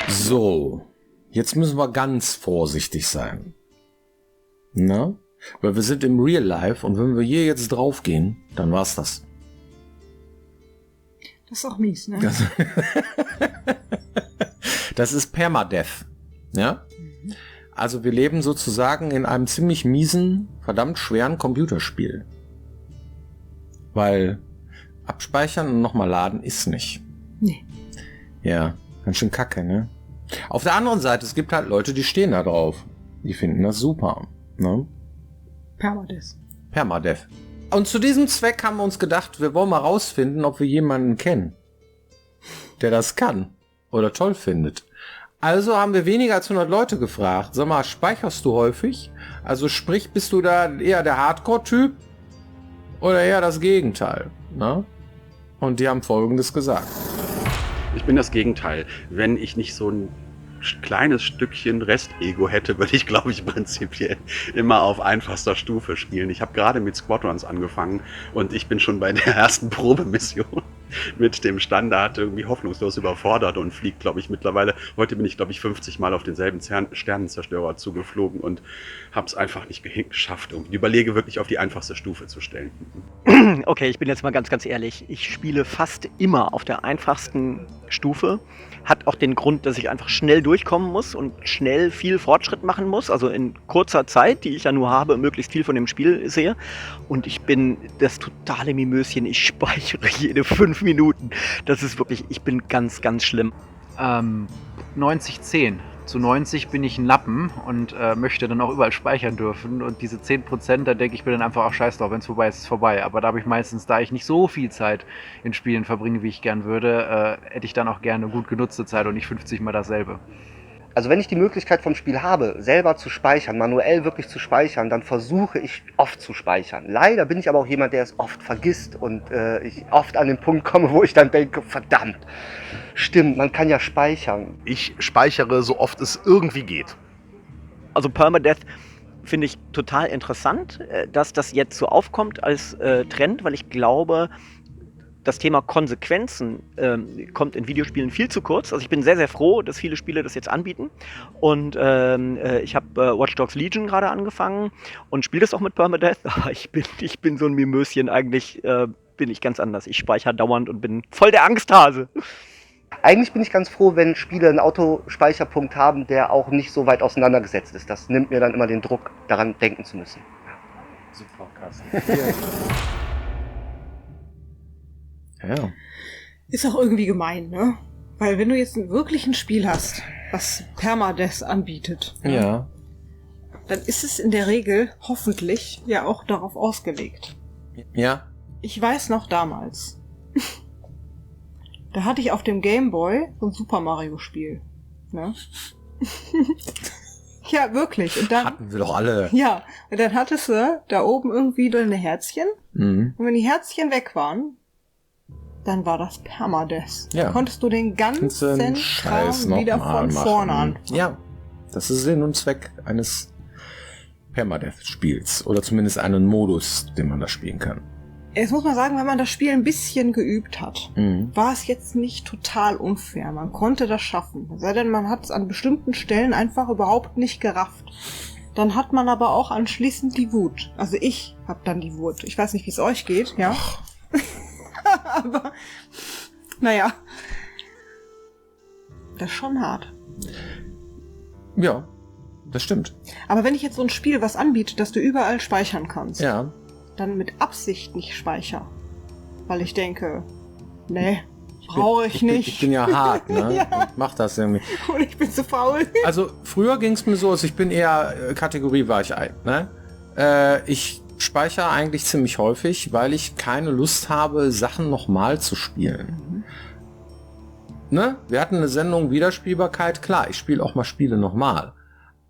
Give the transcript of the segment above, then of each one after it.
So, jetzt müssen wir ganz vorsichtig sein. Na? Weil wir sind im Real Life und wenn wir hier jetzt draufgehen, dann war's das. Das ist auch mies, ne? Das ist Permadeath. Ja? Also wir leben sozusagen in einem ziemlich miesen, verdammt schweren Computerspiel. Weil abspeichern und nochmal laden ist nicht. Nee. Ja, ganz schön kacke, ne? Auf der anderen Seite, es gibt halt Leute, die stehen da drauf. Die finden das super. Ne? Permadeath. Und zu diesem Zweck haben wir uns gedacht, wir wollen mal rausfinden, ob wir jemanden kennen, der das kann oder toll findet. Also haben wir weniger als 100 Leute gefragt. Sag mal, speicherst du häufig? Also sprich, bist du da eher der Hardcore-Typ oder eher das Gegenteil? Ne? Und die haben Folgendes gesagt. Ich bin das Gegenteil. Wenn ich nicht so ein kleines Stückchen Rest-Ego hätte, würde ich, glaube ich, prinzipiell immer auf einfachster Stufe spielen. Ich habe gerade mit Squadrons angefangen und ich bin schon bei der ersten Probemission mit dem Standard irgendwie hoffnungslos überfordert und fliegt, glaube ich, mittlerweile, heute bin ich, glaube ich, 50 Mal auf denselben Sternenzerstörer zugeflogen und habe es einfach nicht geschafft. Und überlege wirklich auf die einfachste Stufe zu stellen. Okay, ich bin jetzt mal ganz, ganz ehrlich. Ich spiele fast immer auf der einfachsten Stufe. Hat auch den Grund, dass ich einfach schnell durchkommen muss und schnell viel Fortschritt machen muss. Also in kurzer Zeit, die ich ja nur habe, möglichst viel von dem Spiel sehe. Und ich bin das totale Mimöschen. Ich speichere jede 5 Minuten. Das ist wirklich, ich bin ganz, ganz schlimm. 90-10. Zu 90 bin ich ein Lappen und möchte dann auch überall speichern dürfen. Und diese 10%, da denke ich mir dann einfach, auch scheiß drauf, wenn es vorbei ist, ist es vorbei. Aber da habe ich meistens, da ich nicht so viel Zeit in Spielen verbringe, wie ich gern würde, hätte ich dann auch gerne gut genutzte Zeit und nicht 50 Mal dasselbe. Also wenn ich die Möglichkeit vom Spiel habe, selber zu speichern, manuell wirklich zu speichern, dann versuche ich oft zu speichern. Leider bin ich aber auch jemand, der es oft vergisst und ich oft an den Punkt komme, wo ich dann denke, verdammt, stimmt, man kann ja speichern. Ich speichere so oft es irgendwie geht. Also Permadeath finde ich total interessant, dass das jetzt so aufkommt als Trend, weil ich glaube, das Thema Konsequenzen kommt in Videospielen viel zu kurz. Also ich bin sehr, sehr froh, dass viele Spiele das jetzt anbieten. Und ich habe Watch Dogs Legion gerade angefangen und spiele das auch mit Permadeath. Aber ich bin so ein Mimöschen. Eigentlich bin ich ganz anders. Ich speichere dauernd und bin voll der Angsthase. Eigentlich bin ich ganz froh, wenn Spiele einen Autospeicherpunkt haben, der auch nicht so weit auseinandergesetzt ist. Das nimmt mir dann immer den Druck, daran denken zu müssen. Super, Carsten. Ja. Ist auch irgendwie gemein, ne? Weil wenn du jetzt wirklich ein Spiel hast, was Permadeath anbietet, Ja. dann ist es in der Regel hoffentlich ja auch darauf ausgelegt. Ja. Ich weiß noch damals, da hatte ich auf dem Game Boy so ein Super Mario Spiel. Ne? Ja, wirklich. Und dann, Hatten wir doch alle. ja, und dann hattest du da oben irgendwie deine Herzchen. Mhm. Und wenn die Herzchen weg waren, dann war das Permadeath. Ja. Da konntest du den ganzen Scheiß Kram wieder nochmal von vorne an. Ja, das ist Sinn und Zweck eines Permadeath-Spiels. Oder zumindest einen Modus, den man da spielen kann. Jetzt muss man sagen, wenn man das Spiel ein bisschen geübt hat, war es jetzt nicht total unfair. Man konnte das schaffen. Sei denn, man hat es an bestimmten Stellen einfach überhaupt nicht gerafft. Dann hat man aber auch anschließend die Wut. Also ich habe dann die Wut. Ich weiß nicht, wie es euch geht, ja. Aber, naja. Das ist schon hart. Ja, das stimmt. Aber wenn ich jetzt so ein Spiel was anbiete, dass du überall speichern kannst, Ja. dann mit Absicht nicht speicher. Weil ich denke, nee, brauche ich nicht. Ich bin ja hart, ne? Ja. Und mach das irgendwie. Und ich bin zu faul. Also früher ging es mir so, also ich bin eher Kategorie Weichei, ne? Ich speichere eigentlich ziemlich häufig, weil ich keine Lust habe, Sachen nochmal zu spielen. Ne? Wir hatten eine Sendung Wiederspielbarkeit, klar, ich spiele auch mal Spiele nochmal.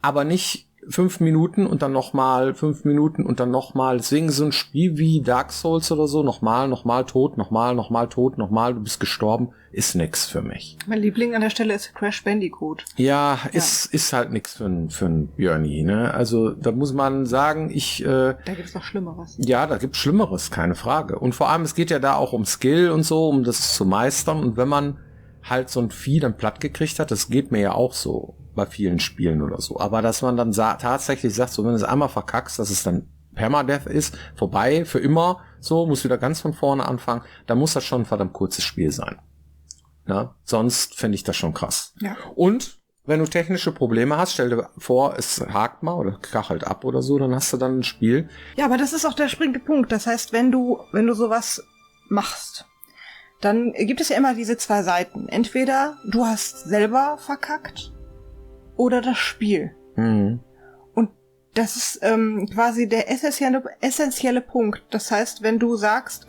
Aber nicht 5 Minuten und dann nochmal 5 Minuten und dann nochmal. Deswegen so ein Spiel wie Dark Souls oder so, nochmal tot, nochmal tot, nochmal, du bist gestorben, ist nix für mich. Mein Liebling an der Stelle ist Crash Bandicoot. Ja, ist halt nix für ein Björni, ne? Also da muss man sagen, Da gibt's noch Schlimmeres. ja, da gibt's Schlimmeres, keine Frage. Und vor allem, es geht ja da auch um Skill und so, um das zu meistern. Und wenn man halt so ein Vieh dann platt gekriegt hat, das geht mir ja auch so bei vielen Spielen oder so. Aber dass man dann tatsächlich sagt, so wenn du es einmal verkackst, dass es dann Permadeath ist, vorbei, für immer, so, muss wieder ganz von vorne anfangen, dann muss das schon ein verdammt kurzes Spiel sein. Na, sonst fände ich das schon krass. Ja. Und wenn du technische Probleme hast, stell dir vor, es hakt mal oder kachelt ab oder so, dann hast du dann ein Spiel. Ja, aber das ist auch der springende Punkt. Das heißt, wenn du sowas machst, dann gibt es ja immer diese zwei Seiten. Entweder du hast selber verkackt oder das Spiel. Mhm. Und das ist quasi der essentielle Punkt. Das heißt, wenn du sagst,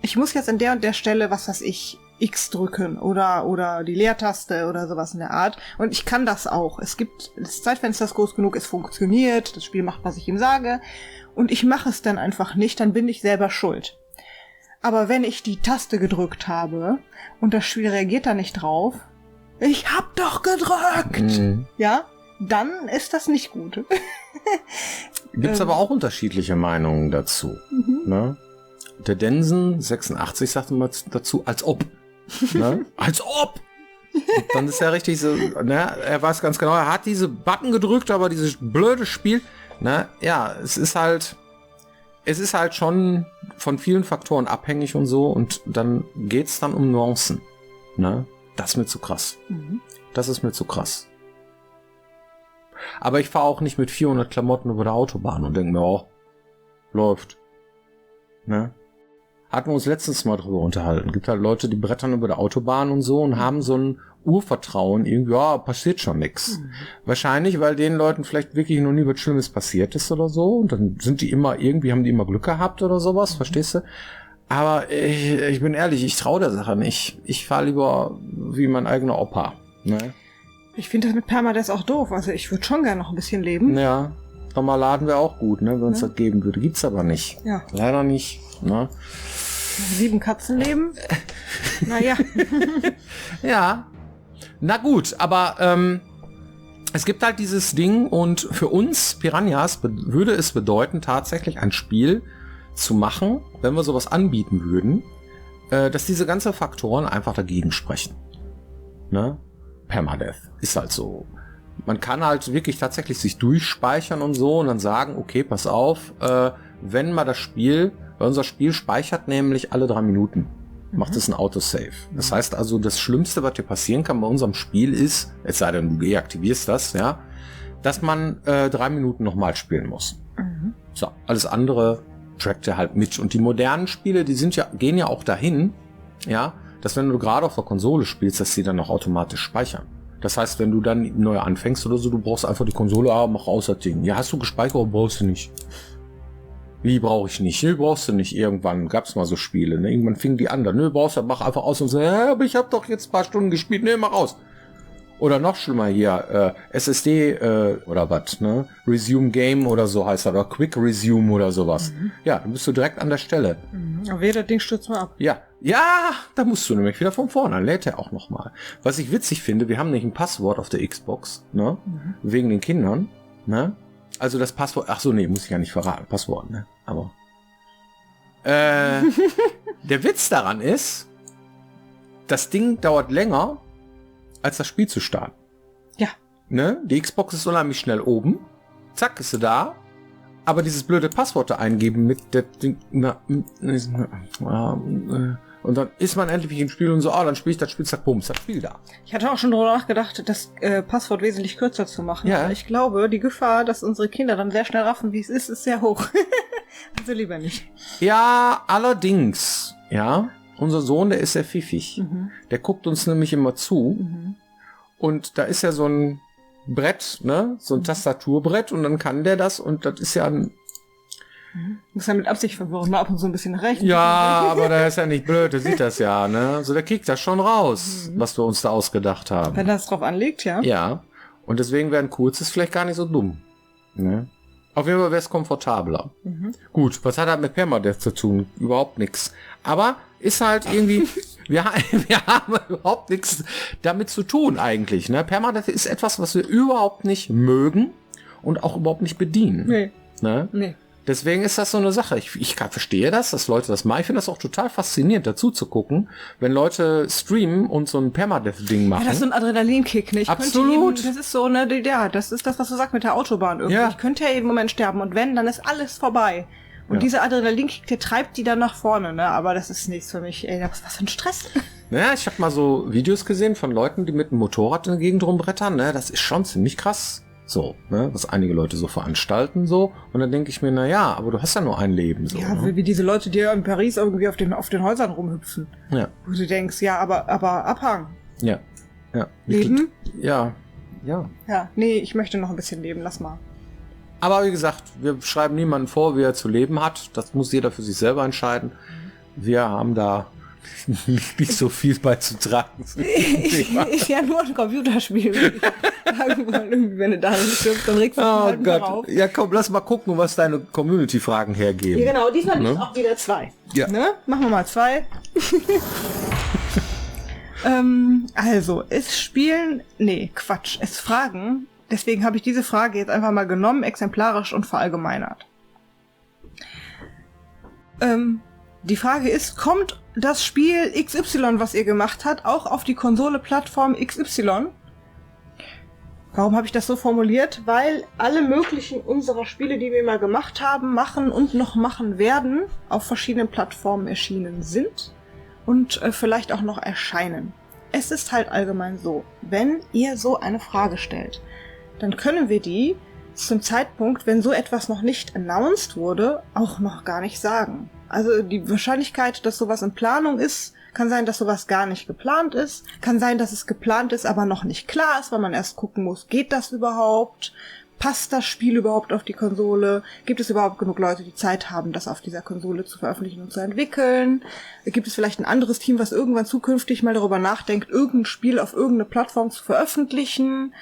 ich muss jetzt an der und der Stelle, was weiß ich, X drücken oder die Leertaste oder sowas in der Art. Und ich kann das auch. Es gibt, das Zeitfenster ist groß genug, es funktioniert, das Spiel macht, was ich ihm sage. Und ich mache es dann einfach nicht, dann bin ich selber schuld. Aber wenn ich die Taste gedrückt habe und das Spiel reagiert da nicht drauf, ich hab doch gedrückt! Mhm. Ja, dann ist das nicht gut. Gibt's aber auch unterschiedliche Meinungen dazu. Ne? Der Densen 86 sagte mal dazu, als ob. Ne? Als ob! Und dann ist er richtig so, ne? Er weiß ganz genau, er hat diese Button gedrückt, aber dieses blöde Spiel, ne? Ja, es ist halt schon von vielen Faktoren abhängig und so, und dann geht's dann um Nuancen. Ne? Das ist mir zu krass. Das ist mir zu krass. Aber ich fahre auch nicht mit 400 Klamotten über der Autobahn und denke mir, oh, läuft. Ne? Hatten wir uns letztens mal drüber unterhalten. Gibt halt Leute, die brettern über der Autobahn und so und haben so ein Urvertrauen, irgendwie, ja, passiert schon nix. Wahrscheinlich, weil den Leuten vielleicht wirklich noch nie was Schlimmes passiert ist oder so, und dann sind die immer, irgendwie haben die immer Glück gehabt oder sowas, verstehst du? Aber ich bin ehrlich, ich traue der Sache nicht. Ich fahre lieber wie mein eigener Opa. Ne? Ich finde das mit Permadeath auch doof. Also ich würde schon gerne noch ein bisschen leben. Ja, Marmeladen wäre auch gut, ne, wenn uns das geben würde. Gibt's aber nicht. Ja. Leider nicht. Ne? 7 Katzenleben? Naja. Ja. Na gut, aber es gibt halt dieses Ding, und für uns Piranhas würde es bedeuten, tatsächlich ein Spiel zu machen, wenn wir sowas anbieten würden, dass diese ganzen Faktoren einfach dagegen sprechen. Ne? Permadeath ist halt so. Man kann halt wirklich tatsächlich sich durchspeichern und so und dann sagen, okay, pass auf, wenn mal das Spiel, weil unser Spiel speichert nämlich alle 3 Minuten, macht es ein Autosave. Das heißt also, das Schlimmste, was dir passieren kann bei unserem Spiel ist, es sei denn, du deaktivierst das, ja, dass man 3 Minuten nochmal spielen muss. So, alles andere trackt er halt mit. Und die modernen Spiele, die gehen ja auch dahin, ja, dass wenn du gerade auf der Konsole spielst, dass sie dann auch automatisch speichern. Das heißt, wenn du dann neu anfängst oder so, du brauchst einfach die Konsole, mach raus das Ding. Ja, hast du gespeichert oder brauchst du nicht? Wie brauche ich nicht? Nö, brauchst du nicht. Irgendwann gab's mal so Spiele, ne? Irgendwann fingen die an, nö, brauchst du, mach einfach aus und so, ja, aber ich habe doch jetzt ein paar Stunden gespielt, nö, mach aus. Oder noch schlimmer hier, SSD oder was, ne? Resume Game oder so heißt das, oder Quick Resume oder sowas. Ja, dann bist du direkt an der Stelle. Aber jeder Ding stürzt mal ab. Ja, da musst du nämlich wieder von vorne, dann lädt er auch noch mal. Was ich witzig finde, wir haben nicht ein Passwort auf der Xbox, ne? Wegen den Kindern, ne? Also das Passwort, ach so, nee, muss ich ja nicht verraten, Passwort, ne? Aber der Witz daran ist, das Ding dauert länger, als das Spiel zu starten. Ja. Ne? Die Xbox ist unheimlich schnell oben. Zack, ist sie da. Aber dieses blöde Passwort da eingeben mit der Ding, und dann ist man endlich im Spiel und so, dann spiele ich das Spiel, zack, bums, das Spiel da. Ich hatte auch schon darüber nachgedacht, das Passwort wesentlich kürzer zu machen. Ja. Aber ich glaube, die Gefahr, dass unsere Kinder dann sehr schnell raffen, wie es ist sehr hoch. Also lieber nicht. Ja, allerdings, ja, unser Sohn, der ist sehr pfiffig. Der guckt uns nämlich immer zu. Und da ist ja so ein Brett, ne, so ein Tastaturbrett, und dann kann der das, und das ist ja ein... Muss ja mit Absicht verwirren, mal ab und so ein bisschen nach rechts. Ja, aber der ist ja nicht blöd, der sieht das ja, ne? So, der kriegt das schon raus, was wir uns da ausgedacht haben. Wenn das drauf anlegt, ja. Ja, und deswegen wäre ein kurzes vielleicht gar nicht so dumm. Ne? Auf jeden Fall wäre es komfortabler. Gut, was hat das mit Permadeath zu tun? Überhaupt nichts. Aber ist halt irgendwie, wir haben überhaupt nichts damit zu tun eigentlich. Ne? Permadeath ist etwas, was wir überhaupt nicht mögen und auch überhaupt nicht bedienen. Nee. Ne? Nee. Deswegen ist das so eine Sache. Ich verstehe das, dass Leute das machen. Ich finde das auch total faszinierend, dazu zu gucken, wenn Leute streamen und so ein Permadeath-Ding machen. Ja, das ist so ein Adrenalinkick, ne? Absolut. Das ist so, ne, ja, das ist das, was du sagst mit der Autobahn irgendwie. Ja. Ich könnte ja jeden Moment sterben und wenn, dann ist alles vorbei. Und Ja. dieser Adrenalinkick, der treibt die dann nach vorne, ne? Aber das ist nichts für mich. Ey, was für ein Stress. Naja, ich habe mal so Videos gesehen von Leuten, die mit dem Motorrad in der Gegend rumbrettern. Ne? Das ist schon ziemlich krass. So, ne? Was einige Leute so veranstalten so. Und dann denke ich mir, na ja, aber du hast ja nur ein Leben. So, Ja, ne? wie diese Leute, die in Paris irgendwie auf den Häusern rumhüpfen. Ja, Wo du denkst, ja, aber Abhang. ja, ja. Leben? Ja, ja. Ja, nee, ich möchte noch ein bisschen leben, lass mal. Aber wie gesagt, wir schreiben niemanden vor, wie er zu leben hat. Das muss jeder für sich selber entscheiden. Wir haben da nicht so viel beizutragen. Ist ja nur ein Computerspiel. Irgendwie, wenn du da nicht stirbst, dann regst du dich Oh halt Gott. auf. Ja, komm, lass mal gucken, was deine Community-Fragen hergeben. Ja, genau, diesmal Ne? gibt's auch wieder 2. Ja. Ne? Machen wir mal 2. Also, es fragen. Deswegen habe ich diese Frage jetzt einfach mal genommen, exemplarisch und verallgemeinert. Die Frage ist, kommt das Spiel XY, was ihr gemacht habt, auch auf die Konsole-Plattform XY? Warum habe ich das so formuliert? Weil alle möglichen unserer Spiele, die wir mal gemacht haben, machen und noch machen werden, auf verschiedenen Plattformen erschienen sind und vielleicht auch noch erscheinen. Es ist halt allgemein so, wenn ihr so eine Frage stellt, dann können wir die zum Zeitpunkt, wenn so etwas noch nicht announced wurde, auch noch gar nicht sagen. Also die Wahrscheinlichkeit, dass sowas in Planung ist, kann sein, dass sowas gar nicht geplant ist. Kann sein, dass es geplant ist, aber noch nicht klar ist, weil man erst gucken muss, geht das überhaupt? Passt das Spiel überhaupt auf die Konsole? Gibt es überhaupt genug Leute, die Zeit haben, das auf dieser Konsole zu veröffentlichen und zu entwickeln? Gibt es vielleicht ein anderes Team, was irgendwann zukünftig mal darüber nachdenkt, irgendein Spiel auf irgendeine Plattform zu veröffentlichen?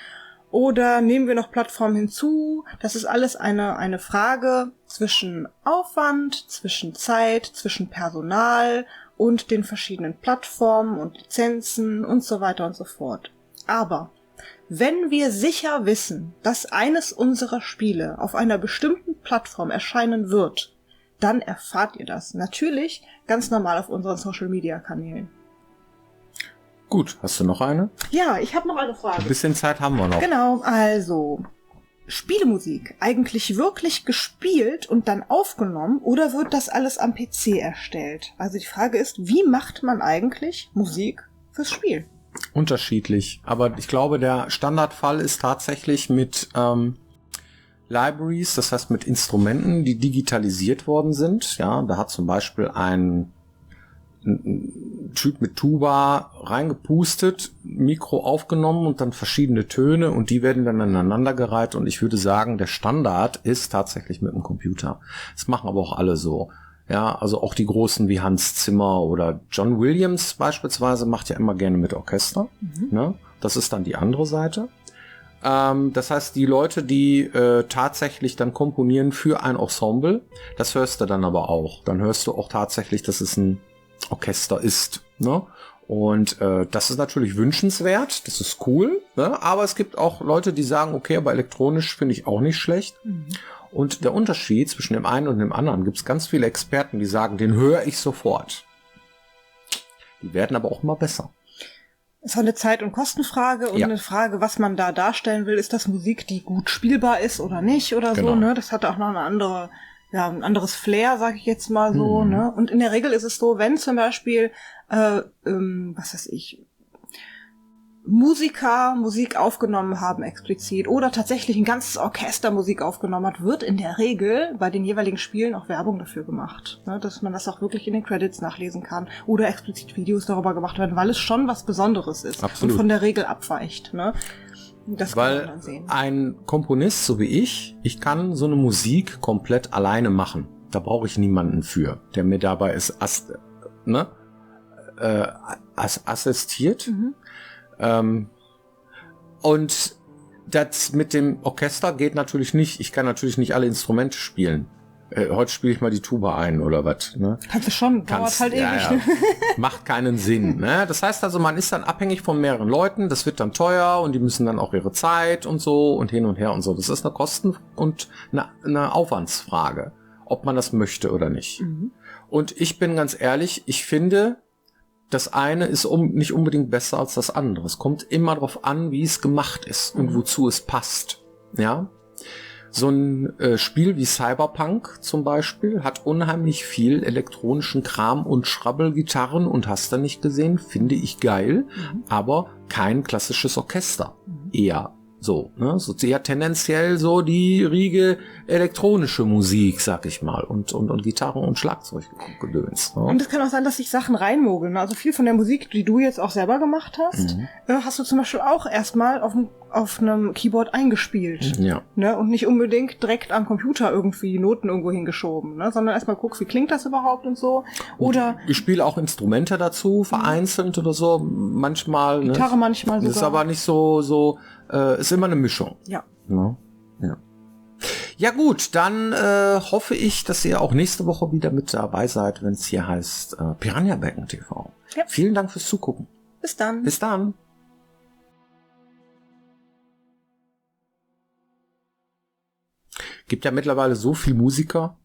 Oder nehmen wir noch Plattformen hinzu? Das ist alles eine Frage zwischen Aufwand, zwischen Zeit, zwischen Personal und den verschiedenen Plattformen und Lizenzen und so weiter und so fort. Aber wenn wir sicher wissen, dass eines unserer Spiele auf einer bestimmten Plattform erscheinen wird, dann erfahrt ihr das. Natürlich ganz normal auf unseren Social-Media-Kanälen. Gut, hast du noch eine? Ja, ich habe noch eine Frage. Ein bisschen Zeit haben wir noch. Genau, also Spielemusik eigentlich wirklich gespielt und dann aufgenommen oder wird das alles am PC erstellt? Also die Frage ist, wie macht man eigentlich Musik fürs Spiel? Unterschiedlich. Aber ich glaube, der Standardfall ist tatsächlich mit Libraries, das heißt mit Instrumenten, die digitalisiert worden sind. Ja, da hat zum Beispiel ein Typ mit Tuba reingepustet, Mikro aufgenommen und dann verschiedene Töne und die werden dann aneinandergereiht und ich würde sagen, der Standard ist tatsächlich mit dem Computer. Das machen aber auch alle so. Ja, also auch die Großen wie Hans Zimmer oder John Williams beispielsweise macht ja immer gerne mit Orchester. Ne? Das ist dann die andere Seite. Das heißt, die Leute, die tatsächlich dann komponieren für ein Ensemble, das hörst du dann aber auch. Dann hörst du auch tatsächlich, dass es ein Orchester ist. Ne? Und das ist natürlich wünschenswert, das ist cool. Ne? Aber es gibt auch Leute, die sagen, okay, aber elektronisch finde ich auch nicht schlecht. Und der Unterschied zwischen dem einen und dem anderen, gibt es ganz viele Experten, die sagen, den höre ich sofort. Die werden aber auch immer besser. Es ist eine Zeit- und Kostenfrage und Ja. eine Frage, was man da darstellen will. Ist das Musik, die gut spielbar ist oder nicht oder Genau. so? Ne? Das hat auch noch eine andere, ja, ein anderes Flair, sage ich jetzt mal so. Ne? Und in der Regel ist es so, wenn zum Beispiel, was weiß ich, Musiker Musik aufgenommen haben explizit oder tatsächlich ein ganzes Orchester Musik aufgenommen hat, wird in der Regel bei den jeweiligen Spielen auch Werbung dafür gemacht, ne, dass man das auch wirklich in den Credits nachlesen kann oder explizit Videos darüber gemacht werden, weil es schon was Besonderes ist Absolut. und von der Regel abweicht. Ne? Das kann man Weil dann sehen. ein Komponist, so wie ich kann so eine Musik komplett alleine machen. Da brauche ich niemanden für, der mir dabei assistiert. Und das mit dem Orchester geht natürlich nicht. Ich kann natürlich nicht alle Instrumente spielen. Heute spiele ich mal die Tuba ein oder was. Ne? Kannst du schon, dauert halt ewig. Ja. Macht keinen Sinn. Ne? Das heißt also, man ist dann abhängig von mehreren Leuten. Das wird dann teuer und die müssen dann auch ihre Zeit und so und hin und her und so. Das ist eine Kosten- und eine Aufwandsfrage. ob man das möchte oder nicht. Und ich bin ganz ehrlich, ich finde, das eine ist nicht unbedingt besser als das andere. Es kommt immer darauf an, wie es gemacht ist und wozu es passt. Ja, so ein Spiel wie Cyberpunk zum Beispiel hat unheimlich viel elektronischen Kram und Schrabbelgitarren und hast du nicht gesehen, finde ich geil, aber kein klassisches Orchester. Eher so, ne? So eher tendenziell so die Riege elektronische Musik, sag ich mal, und Gitarren und Schlagzeuggedöns. Ne? Und es kann auch sein, dass sich Sachen reinmogeln. Also viel von der Musik, die du jetzt auch selber gemacht hast, hast du zum Beispiel auch erstmal auf einem Keyboard eingespielt. Ja. Ne? Und nicht unbedingt direkt am Computer irgendwie die Noten irgendwo hingeschoben, ne? Sondern erstmal guckst, wie klingt das überhaupt und so. Oder ich spiele auch Instrumente dazu, vereinzelt oder so, manchmal. Gitarre manchmal sogar. Das ist sogar. aber nicht so ist immer eine Mischung. Ja. Ne? Ja. Ja gut, dann hoffe ich, dass ihr auch nächste Woche wieder mit dabei seid, wenn es hier heißt Piranha Becken TV. Ja. Vielen Dank fürs Zugucken. Bis dann. Bis dann. Gibt ja mittlerweile so viel Musiker,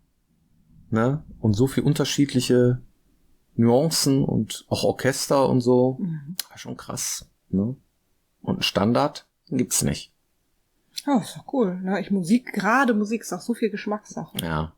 ne? Und so viel unterschiedliche Nuancen und auch Orchester und so. Schon krass, ne? Und einen Standard gibt's nicht. Oh, ist doch cool. Ne? Musik ist auch so viel Geschmackssache. Ja.